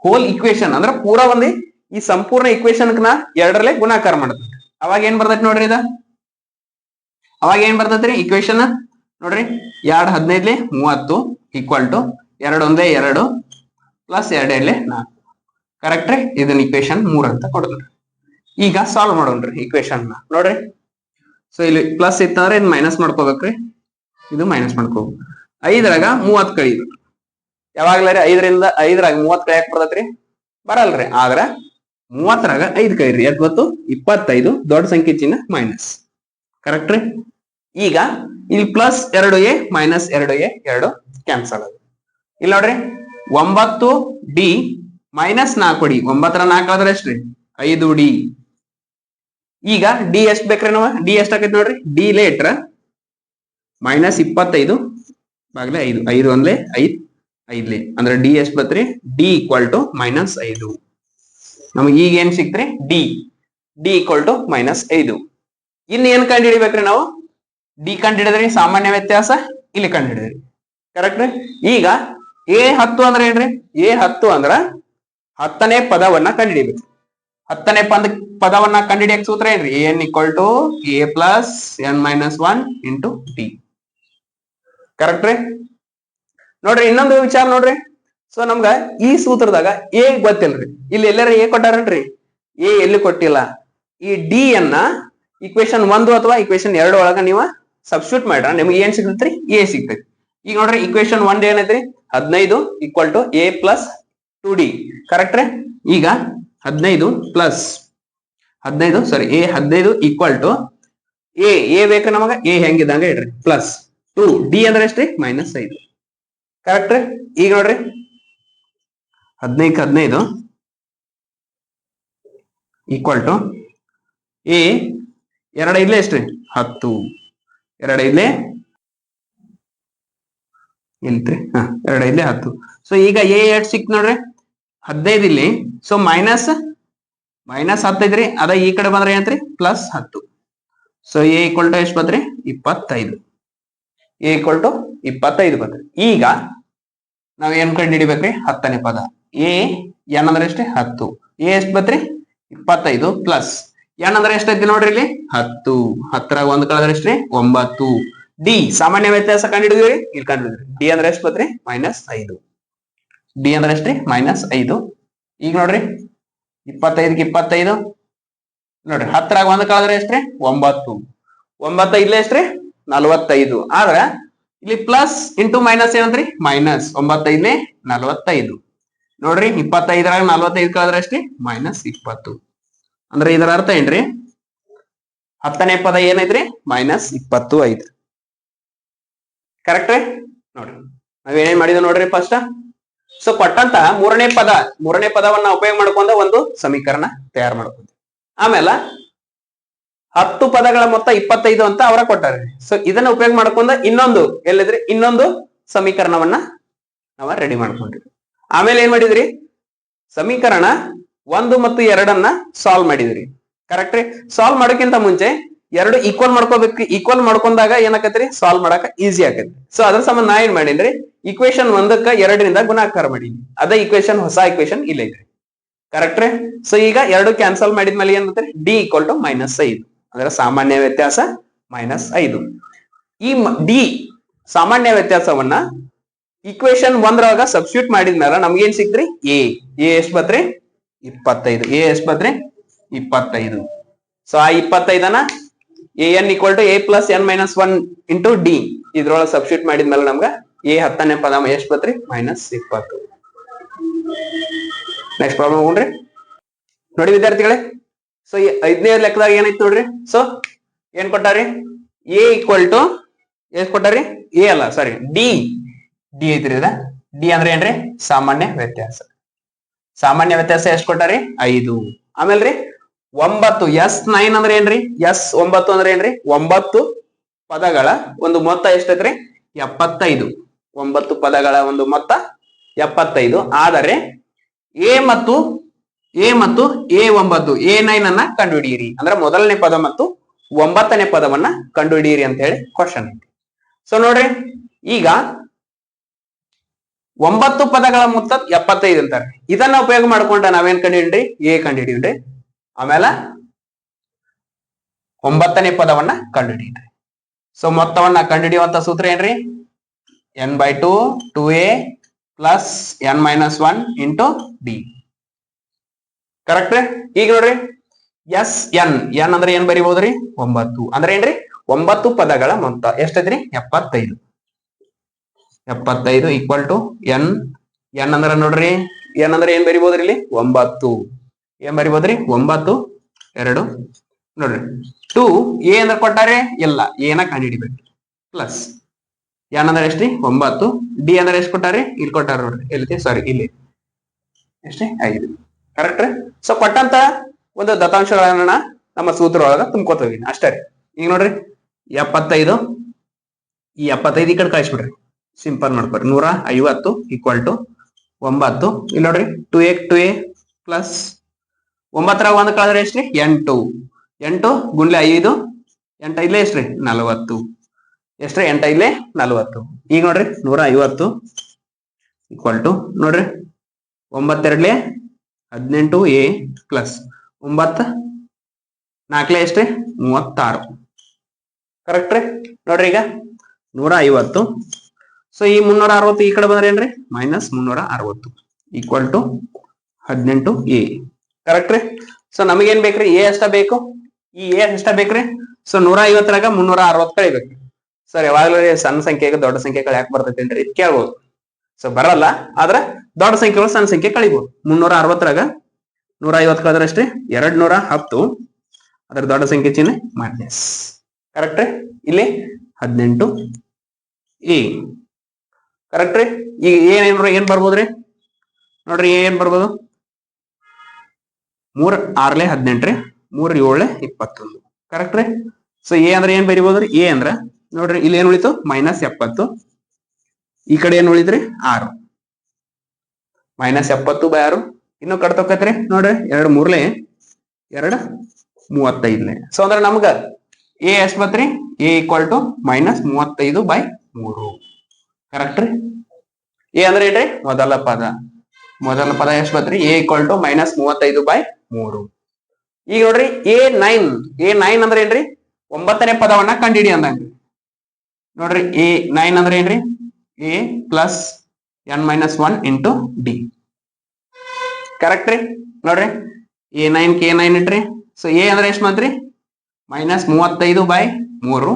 ಹೋಲ್ ಇಕ್ವೇಶನ್ ಅಂದ್ರ ಪೂರಾ ಒಂದೇ ಈ ಸಂಪೂರ್ಣ ಇಕ್ವೇಶನ್ ನಾ ಎರಡರಲ್ಲೇ ಗುಣಾಕಾರ ಮಾಡ್ತೇವೆ. ಅವಾಗ ಏನ್ ಬರ್ತೈತಿ ನೋಡ್ರಿ ಇದ ಅವಾಗ ಏನ್ ಬರ್ತೈತ್ರಿ ಇಕ್ವೇಶನ್ ನೋಡ್ರಿ 2 15 30 ಈಕ್ವಲ್ ಟು 2 1 2 ಪ್ಲಸ್ 2 2 4. ಕರೆಕ್ಟ್ ರೀ. ಇದನ್ನ ಇಕ್ವೇಶನ್ 3 ಅಂತ ಕೊಡ್ತಾರೆ. ಈಗ ಸಾಲ್ವ್ ಮಾಡೋಣ್ರಿ ಇಕ್ವೇಶನ್ ನೋಡ್ರಿ. ಸೊ ಇಲ್ಲಿ ಪ್ಲಸ್ ಇತ್ತಂದ್ರೆ ಇದು ಮೈನಸ್ ಮಾಡ್ಕೋಬೇಕ್ರಿ. ಇದು ಮೈನಸ್ ಮಾಡ್ಕೋಬೇಕು. 5ರಾಗ 30 ಕಳಿಬೇಕು. ಯಾವಾಗ್ಲಾರಿ 5ರಿಂದ 5ರಾಗ 30 ಕಳಿಯಾಕ ಬರ್ತೈತ್ರಿ? ಬರಲ್ರಿ. ಆದ್ರ 30ರಾಗ 5 ಕಳಿರಿ. ಯಾಕೆ ಗೊತ್ತು? 25 ದೊಡ್ಡ ಸಂಖ್ಯೆ ಚಿಹ್ನೆ ಮೈನಸ್. ಕರೆಕ್ಟ್ ರೀ. ಈಗ ಇಲ್ಲಿ plus 2a minus 2a 2 cancel ಆಗುತ್ತೆ. ಇಲ್ಲಿ ನೋಡ್ರಿ 9d ಮೈನಸ್ 4d. 9ರ 4 ಆದ್ರೆ ಎಷ್ಟ್ರಿ? 5d. ಈಗ ಡಿ ಎಷ್ಟ್ ಬೇಕ್ರಿ ನಾವ? ಡಿ ಎಷ್ಟ್ ಆಕೈತಿ ನೋಡ್ರಿ. ಡಿ ಲೇಟ್ರ ಮೈನಸ್ 25 ಬಾಗ್ಲೆ 5 5 1 5 5 ಅಂದ್ರೆ ಡಿ ಎಷ್ಟ್ ಬತ್ರಿ? D equal to minus 5. ನಮಗ್ ಈಗ ಏನ್ ಸಿಕ್ತ್ರಿ? D equal to minus 5. ಇನ್ನು ಏನ್ ಕಂಡು ಹಿಡಿಬೇಕ್ರಿ ನಾವು? ಡಿ ಕಂಡು ಹಿಡಿದ್ರಿ, ಸಾಮಾನ್ಯ ವ್ಯತ್ಯಾಸ ಇಲ್ಲಿ ಕಂಡು ಹಿಡಿದ್ರಿ. ಕರೆಕ್ಟ್ ರೀ. ಈಗ ಎ 10 ಅಂದ್ರೆ ಏನ್ರಿ? ಎ 10 ಅಂದ್ರ 10ನೇ ಪದವನ್ನ ಕಂಡು ಹಿಡಿಬೇಕು. 10ನೇ ಪದವನ್ನ ಕಂಡು ಹಿಡಿಯಕ್ ಸೂತ್ರ ಏನ್ರಿ? N equal to a plus n minus 1 into d. Correct ರೀ. ನೋಡ್ರಿ ಇನ್ನೊಂದು ವಿಚಾರ ನೋಡ್ರಿ. ಸೊ ನಮ್ಗ ಈ ಸೂತ್ರದಾಗ ಎ ಗೊತ್ತಿಲ್ರಿ. ಇಲ್ಲಿ ಎಲ್ಲಾರ ಎ ಕೊಟ್ಟಾರನ್ರಿ? ಎ ಎಲ್ಲಿ ಕೊಟ್ಟಿಲ್ಲ. ಈ ಡಿ ಅನ್ನ ಇಕ್ವೇಶನ್ 1 ಅಥವಾ ಇಕ್ವೇಶನ್ 2 ಒಳಗ ನೀವು ಸಬ್ಸ್ಟಿಟ್ಯೂಟ್ ಮಾಡ್ರ ನಿಮ್ಗೆ ಏನ್ ಸಿಗ್ತೈತ್ರಿ? ಎ ಸಿಗ್ತೈತಿ. ಈಗ ನೋಡ್ರಿ ಇಕ್ವೇಶನ್ 1 ಏನೈತ್ರಿ? 15 equal to a plus 2d. Correct ರೀ. ಈಗ 15 plus 15 sorry a 15 equal to a ಬೇಕು ನಮಗ. ಎ ಹೆಂಗಿದಂಗ ಇಡ್ರಿ ಪ್ಲಸ್ 2d ಅಂದ್ರೆ ಎಷ್ಟ್ರಿ? ಮೈನಸ್ 5. ಕರೆಕ್ಟ್ ರೀ. ಈಗ ನೋಡ್ರಿ 15 ಈಕ್ವಲ್ ಟು ಎ 2 5 ಎಷ್ಟ್ರಿ? 10. 2 5 ಇಲ್ತ್ರಿ. 2 5 10. ಸೊ ಈಗ ಎ ಎಷ್ಟು ಸಿಕ್ತು ನೋಡ್ರಿ? 15 ಇಲ್ಲಿ. ಸೊ ಮೈನಸ್ 10 ಐತ್ರಿ. ಅದ ಈ ಕಡೆ ಬಂದ್ರೆ ಏನಂತ್ರಿ? Plus 10. So a equal to ಎಷ್ಟು ಬಂದ್ರಿ? 25. ಎ ಈಕ್ವಲ್ ಟು 25 ಬಂದ್ರಿ. ಈಗ ನಾವ್ ಏನ್ ಕಂಡು ಹಿಡಿಬೇಕ್ರಿ? 10ನೇ ಪದ ಎ ಎನ್ ಅಂದ್ರೆ ಎಷ್ಟ್ರಿ? 10. ಎ ಎಷ್ಟು ಬತ್ರಿ? 25 ಪ್ಲಸ್ ಎನ್ ಅಂದ್ರೆ ಎಷ್ಟೈತಿ ನೋಡ್ರಿ ಇಲ್ಲಿ? 10. 10ರಾಗ 1 ಕಳೆದ್ರೆ ಎಷ್ಟ್ರಿ? 9. ಡಿ ಸಾಮಾನ್ಯ ವ್ಯತ್ಯಾಸ ಕಂಡು ಹಿಡಿದ್ರಿ. ಇಲ್ಲಿ ಕಂಡು ಹಿಡಿದ್ರಿ. ಡಿ ಅಂದ್ರೆ ಎಷ್ಟು ಬತ್ರಿ? ಮೈನಸ್ 5. ಡಿ ಅಂದ್ರೆ ಎಷ್ಟ್ರಿ? ಮೈನಸ್ 5. ಈಗ ನೋಡ್ರಿ 25ಗೆ 25 ನೋಡ್ರಿ 10ರಾಗ 1 ಕಳೆದ್ರೆ ಎಷ್ಟ್ರಿ? 9. 9 ಇಲ್ಲೇ ಎಷ್ಟ್ರಿ? 45. ಆದ್ರ ಇಲ್ಲಿ ಪ್ಲಸ್ ಇಂಟು ಮೈನಸ್ ಏನಂತ್ರಿ? ಮೈನಸ್. 9 5 45 ನೋಡ್ರಿ. 25ರಾಗ 45 ಕಳೆದ್ರೆ ಎಷ್ಟ್ರಿ? ಮೈನಸ್ 20. ಅಂದ್ರೆ ಇದರ ಅರ್ಥ ಏನ್ರಿ? 10ನೇ ಪದ ಏನೈತ್ರಿ? ಮೈನಸ್ 25. ಕರೆಕ್ಟ್ ರೀ. ನೋಡ್ರಿ ನಾವೇನೇನ್ ಮಾಡಿದ ನೋಡ್ರಿ ಫಸ್ಟ್. ಸೊ ಕೊಟ್ಟಂತ ಮೂರನೇ ಪದವನ್ನ ಉಪಯೋಗ ಮಾಡ್ಕೊಂಡ ಒಂದು ಸಮೀಕರಣ ತಯಾರು ಮಾಡ್ಕೊಂಡ. ಆಮೇಲೆ 10 ಪದಗಳ ಮೊತ್ತ 25 ಅಂತ ಅವರ ಕೊಟ್ಟಾರೆ. ಸೊ ಇದನ್ನ ಉಪಯೋಗ ಮಾಡ್ಕೊಂಡ ಇನ್ನೊಂದು ಸಮೀಕರಣವನ್ನ ನಾವ ರೆಡಿ ಮಾಡ್ಕೊಂಡ್ರಿ. ಆಮೇಲೆ ಏನ್ ಮಾಡಿದ್ರಿ? ಸಮೀಕರಣ 1 ಮತ್ತು 2 ಸಾಲ್ವ್ ಮಾಡಿದ್ರಿ. ಕರೆಕ್ಟ್ ರೀ. ಸಾಲ್ವ್ ಮಾಡೋಕ್ಕಿಂತ ಮುಂಚೆ ಎರಡು ಈಕ್ವಲ್ ಮಾಡ್ಕೋಬೇಕು. ಈಕ್ವಲ್ ಮಾಡ್ಕೊಂಡಾಗ ಏನಾಕತ್ರಿ? ಸಾಲ್ವ್ ಮಾಡಾಕ ಈಸಿ ಆಕೈತಿ. ಸೊ ಅದ್ರ ಸಂಬಂಧ ನಾ ಏನ್ ಮಾಡೀನ್ರಿ? ಇಕ್ವೇಶನ್ 1ಕ್ಕ 2ರಿಂದ ಗುಣಾಕಾರ ಮಾಡೀನಿ. ಅದೇ ಇಕ್ವೇಶನ್ ಹೊಸ ಇಕ್ವೇಶನ್ ಇಲ್ಲ ಐತ್ರಿ. ಕರೆಕ್ಟ್ ರೀ. ಸೊ ಈಗ 2 ಕ್ಯಾನ್ಸಲ್ ಮಾಡಿದ್ಮೇಲೆ ಏನ್ ಡಿ ಈಕ್ವಲ್ ಟು ಮೈನಸ್ 5. ಅಂದ್ರೆ ಸಾಮಾನ್ಯ ವ್ಯತ್ಯಾಸ -5. ಈ ಡಿ ಸಾಮಾನ್ಯ ವ್ಯತ್ಯಾಸವನ್ನ ಈಕ್ವೇಶನ್ 1 ಸಬ್ಸ್ಟಿಟ್ಯೂಟ್ ಮಾಡಿದ್ಮೇಲೆ ನಮ್ಗೇನ್ ಸಿಕ್ತ್ರಿ? ಎ ಎಷ್ಟ್ ಬತ್ರಿ? 25. ಎ ಎಷ್ಟ್ ಬತ್ರಿ? 25. ಸೊ ಆ 25ನ an = a + n - 1 × d ಇದ್ರೊಳಗೆ ಸಬ್ಸ್ಟಿಟ್ಯೂಟ್ ಮಾಡಿದ್ಮೇಲೆ ನಮ್ಗ a 10ನೇ ಪದ ಎಷ್ಟ್ ಬತ್ರಿ? -20. ನೆಕ್ಸ್ಟ್ ಪ್ರಾಬ್ಲಮ್ ಹೋಗ್ರಿ. ನೋಡಿ ವಿದ್ಯಾರ್ಥಿಗಳೇ, ಸೊ 5ನೇ ಲೆಕ್ಕದಾಗ ಏನೈತಿ ನೋಡ್ರಿ. ಸೊ ಏನ್ ಕೊಟ್ಟಾರಿ? a = ಎಷ್ಟ್ ಕೊಟ್ಟಾರಿ? a ಅಲ್ಲ, ಸಾರಿ, ಡಿ ಐತ್ರಿ. ಡಿ ಅಂದ್ರೆ ಏನ್ರಿ? ಸಾಮಾನ್ಯ ವ್ಯತ್ಯಾಸ. ಸಾಮಾನ್ಯ ವ್ಯತ್ಯಾಸ ಎಷ್ಟ್ ಕೊಟ್ಟಾರಿ? 5. ಆಮೇಲ್ರಿ 9 S9 ಅಂದ್ರೆ ಏನ್ರಿ? S9 ಅಂದ್ರೆ ಏನ್ರಿ? 9 ಪದಗಳ ಒಂದು ಮೊತ್ತ ಎಷ್ಟೈತ್ರಿ? 75. 9 ಪದಗಳ ಒಂದು ಮೊತ್ತ 75. ಆದರೆ ಎ ಮತ್ತು A9 ಅನ್ನ ಕಂಡುಹಿಡಿಯಿರಿ. ಅಂದ್ರೆ ಮೊದಲನೇ ಪದ ಮತ್ತು 9ನೇ ಪದವನ್ನ ಕಂಡುಹಿಡಿಯಿರಿ ಅಂತ ಹೇಳಿ ಕ್ವಶನ್ ಐತಿ. ಸೊ ನೋಡ್ರಿ, ಈಗ 9 ಪದಗಳ ಮೊತ್ತ 75 ಅಂತಾರೆ. ಇದನ್ನ ಉಪಯೋಗ ಮಾಡ್ಕೊಂಡ ನಾವೇನ್ ಕಂಡುಹಿಡಿದ್ರಿ? ಎ ಕಂಡುಹಿಡಿದ್ರಿ. ಆಮೇಲೆ 9ನೇ ಪದವನ್ನ ಕಂಡುಹಿಡಿಯಿರಿ. ಸೊ ಮೊತ್ತವನ್ನ ಕಂಡುಹಿಡಿಯುವಂತ ಸೂತ್ರ ಏನ್ರಿ? n/2 2a + n - 1 × d. Correct? ಈಗ ನೋಡ್ರಿ, n ಅಂದ್ರೆ ಏನ್ ಬರಿಬಹುದ್ರಿ? 9 ಅಂದ್ರೆ ಏನ್ರಿ? 9 ಪದಗಳ ಮೊತ್ತ ಎಷ್ಟೈತ್ರಿ? 75. 75 = n ಅಂದ್ರೆ ನೋಡ್ರಿ, n ಅಂದ್ರೆ ಏನ್ ಬರಿಬಹುದ್ರಿ? ಇಲ್ಲಿ 9. ಏನ್ ಬರಿಬಹುದ್ರಿ? 9 2 ನೋಡ್ರಿ. 2 a ಅಂದ್ರೆ ಕೊಟ್ಟಾರೆ ಇಲ್ಲ, ಏನ ಕಂಡುಹಿಡಿಬೇಕು. ಪ್ಲಸ್ n ಅಂದ್ರೆ ಎಷ್ಟ್ರಿ? 9. d ಅಂದ್ರೆ ಎಷ್ಟು ಕೊಟ್ಟಾರೆ? ಇಲ್ಲಿ ಕೊಟ್ಟಾರ ನೋಡ್ರಿ. ಎಲ್ಲಿ? ಸಾರಿ, ಇಲ್ಲಿ ಎಷ್ಟ್ರಿ? 5. ಕರೆಕ್ಟ್? ಸೊ ಕೊಟ್ಟಂತ ಒಂದು ದತ್ತಾಂಶಗಳನ್ನ ನಮ್ಮ ಸೂತ್ರ ಒಳಗ ತುಂಬ್ಕೋತೀವಿ ಅಷ್ಟೇ ರೀ. ಈಗ ನೋಡ್ರಿ, 75 ಈ 75 ಈ ಕಡೆ ಕಳಿಸ್ಬಿಡ್ರಿ. ಸಿಂಪಲ್ ಮಾಡ್ಕೊರಿ. 150 = 9. ಇಲ್ಲಿ ನೋಡ್ರಿ, 2a ಪ್ಲಸ್ 9 1 ಕಳೆದ್ರೆ ಎಷ್ಟ್ರಿ? 8. 8 × 5 8 5 ಎಷ್ಟ್ರಿ? 40. ಎಷ್ಟ್ರಿ? 8 5 40. ಈಗ ನೋಡ್ರಿ, 150 = ನೋಡ್ರಿ 9 2 18a ಪ್ಲಸ್ 9 4 ಎಷ್ಟ್ರಿ? 36. ಕರೆಕ್ಟ್ ರೀ? ನೋಡ್ರಿ, ಈಗ 150. ಸೊ ಈ 360 ಈ ಕಡೆ ಬಂದ್ರೆ ಏನ್ರಿ? -360 = 18a. ಕರೆಕ್ಟ್ ರೀ? ಸೊ ನಮಗೇನ್ ಬೇಕ್ರಿ? ಎ ಎಷ್ಟ ಬೇಕು? ಈ ಎ ಎಷ್ಟ ಬೇಕ್ರಿ? ಸೊ 150ರಾಗ 360 ಕಳಿಬೇಕು. ಸರ್ ಯಾವಾಗ್ಲೂ ಸಣ್ಣ ಸಂಖ್ಯೆಗೆ ದೊಡ್ಡ ಸಂಖ್ಯೆಗಳು ಯಾಕೆ ಬರ್ತೈತಿ ಕೇಳ್ಬೋದು. ಸೊ ಬರಲ್ಲ, ಆದ್ರ ದೊಡ್ಡ ಸಂಖ್ಯೆಗಳು ಸಣ್ಣ ಸಂಖ್ಯೆ ಕಳಿಬಹುದು. 360ರಾಗ 150 ಕಳೆದ್ರೆ ಅಷ್ಟೇ 210. ಅದ್ರ ದೊಡ್ಡ ಸಂಖ್ಯೆ ಚಿಹ್ನೆ ಮೈನಸ್. ಕರೆಕ್ಟ್ ರೀ? ಇಲ್ಲಿ 18a. ಕರೆಕ್ಟ್ ರೀ? ಈಗ ಏನ್ ಬರ್ಬೋದ್ರಿ? ನೋಡ್ರಿ, ಏನ್ ಬರ್ಬೋದು? 3 6 18 ರೀ, 3 7 21. ಕರೆಕ್ಟ್ ರೀ? ಸೊ ಎ ಅಂದ್ರೆ ಏನ್ ಬರಿಬೋದ್ರಿ? ಎ ಅಂದ್ರ ನೋಡ್ರಿ, ಇಲ್ಲಿ ಏನ್ ಉಳಿತು? -70. ಈ ಕಡೆ ಏನ್ ಉಳಿದ್ರಿ? 6. -70/6 ಇನ್ನು ಕಟ್ತೋಕತ್ರಿ. ನೋಡ್ರಿ, 2 3 2 35. ಸೊ ಅಂದ್ರೆ ನಮ್ಗ ಎ ಎಷ್ಟ್ ಬತ್ರಿ? ಎ = -35/3. ಕರೆಕ್ಟ್ ರೀ? ಎ ಅಂದ್ರೆ ಏನ್ರಿ? ಮೊದಲ ಪದ ಎಷ್ಟ್ ಬತ್ರಿ? ಎ = -35/3. ಈಗ ನೋಡ್ರಿ, A9 ಅಂದ್ರೆ ಏನ್ರಿ? 9ನೇ ಪದವನ್ನ ಕಂಡುಹಿಡಿ ಅಂದಂಗ್ರಿ. ನೋಡ್ರಿ, A9 ಅಂದ್ರೆ ಏನ್ರಿ? a + n - 1 × d. ಕರೆಕ್ಟ್ ರೀ? ನೋಡ್ರಿ, A9 K9 ಇಟ್ರಿ. ಸೊ ಎ ಅಂದ್ರೆ ಎಷ್ಟ್ ಬಂತ್ರಿ? -35/3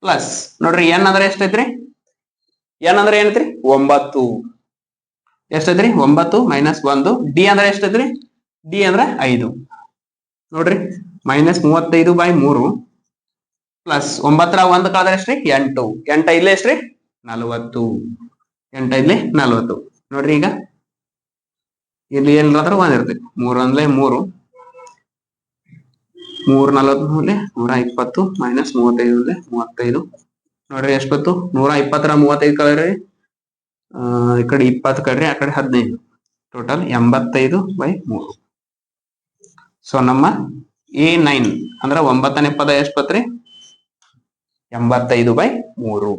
ಪ್ಲಸ್ ನೋಡ್ರಿ, n ಅಂದ್ರೆ ಎಷ್ಟೈತ್ರಿ? n ಅಂದ್ರೆ ಏನೈತ್ರಿ? 9. ಎಷ್ಟೈತ್ರಿ? 9 - 1. d ಅಂದ್ರೆ ಎಷ್ಟೈತ್ರಿ? d ಅಂದ್ರೆ 5. ನೋಡ್ರಿ, -35/3 ಪ್ಲಸ್ 9 1 ಕಳೆದ್ರೆ ಎಷ್ಟ್ರಿ? 8. 8 5 ಎಷ್ಟ್ರಿ? 40. 8 5 40. ನೋಡ್ರಿ, ಈಗ ಇಲ್ಲಿ ಏನಿಲ್ಲ 1 ಇರ್ತೈತಿ. 3 1 3 3 40 120 -35 35. ನೋಡ್ರಿ ಎಷ್ಟು ಬಂತು? 120 35 ಕಳ್ರಿ, ಈ ಕಡೆ 20 ಕಳ್ರಿ, ಆ ಕಡೆ 15. ಟೋಟಲ್ 85/3. ಸೊ ನಮ್ಮ A9 ಅಂದ್ರ 9ನೇ ಪದ ಎಷ್ಟ್ ಬತ್ರಿ? 85/3.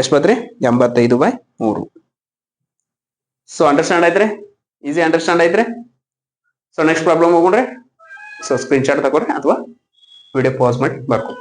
ಎಷ್ಟ್ ಬತ್ರಿ? 85/3. ಸೊ ಅಂಡರ್ಸ್ಟ್ಯಾಂಡ್ ಐತ್ರಿ? ಈಸಿ ಅಂಡರ್ಸ್ಟ್ಯಾಂಡ್ ಐತ್ರಿ? ಸೊ ನೆಕ್ಸ್ಟ್ ಪ್ರಾಬ್ಲಮ್ ಹೋಗೋಣ್ರಿ. ಸೊ ಸ್ಕ್ರೀನ್ ಶಾಟ್ ತಗೋರಿ ಅಥವಾ ವಿಡಿಯೋ ಪಾಸ್ ಮಾಡಿ ಬರ್ಕೊ.